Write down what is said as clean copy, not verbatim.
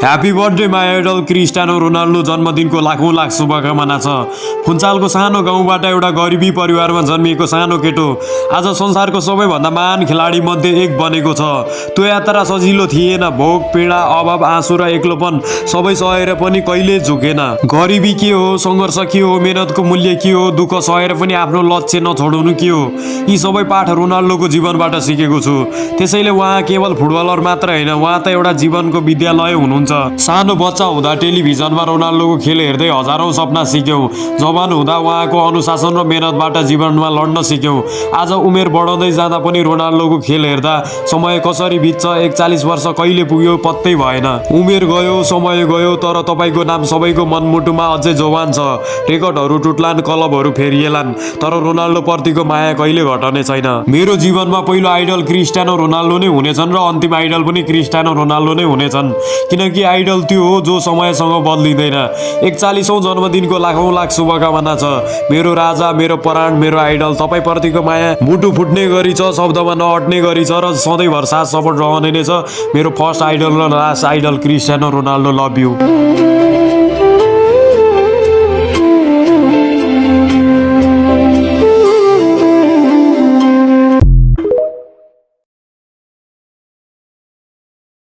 Happy birthday my idol Cristiano Ronaldo. जन्मदिनको लाखौँ लाख शुभकामना छ। फुन्चालको सानो गाउँबाट एउटा गरिबी परिवारमा जन्मिएको सानो केटो आज संसारको सबैभन्दा महान खेलाडी मध्ये एक बनेको छ। त्यो यात्रा सजिलो थिएन। भोक, पीडा, अभाव, आँसु र एक्लोपन सबै सहेर पनि कहिले झुकेन। गरिबी के हो, सङ्घर्ष के हो, मेहनतको मूल्य के हो, दुःख सहेर पनि आफ्नो लक्ष्य नछोड्नु के हो, यी सबै पाठ रोनाल्डोको जीवनबाट सिकेको छु। त्यसैले उहाँ केवल फुटबलर मात्र होइन, उहाँ त एउटा जीवनको विद्यालय हुनुहुन्छ। सानो बच्चा हुँदा टेलिभिजनमा रोनाल्डोको खेल हेर्दै हजारौं सपना सिक्यौं। जवान हुँदा उहाँको अनुशासन र मेहनतबाट जीवनमा लड्न सिक्यौं। आज उमेर बढाउँदै जाँदा पनि रोनाल्डोको खेल हेर्दा समय कसरी बित्छ, 41 वर्ष कहिले पुग्यो पत्तै भएन। उमेर गयो, समय गयो, तर तपाईँको नाम सबैको मनमुटुमा अझै जवान छ। रेकर्डहरू टुट्लान्, क्लबहरू फेरिएलान्, तर रोनाल्डो प्रतिको माया कहिले घटने छैन। मेरो जीवनमा पहिलो आइडल क्रिस्टियानो रोनाल्डो नै हुनेछन् र अन्तिम आइडल पनि क्रिस्टियानो रोनाल्डो नै हुनेछन्, किनकि आइडल त्यो हो जो समयसँग बदलिँदैन। 41औं जन्मदिनको लाखौँ लाख शुभकामना छ। मेरो राजा, मेरो प्राण, मेरो आइडल, तपाईँप्रतिको माया मुटु फुट्ने गरी छ, शब्दमा नअट्ने गरी छ र सधैँभर साथ सपोर्ट रहने नै छ। मेरो फर्स्ट आइडल र last idol Cristiano Ronaldo. Love you.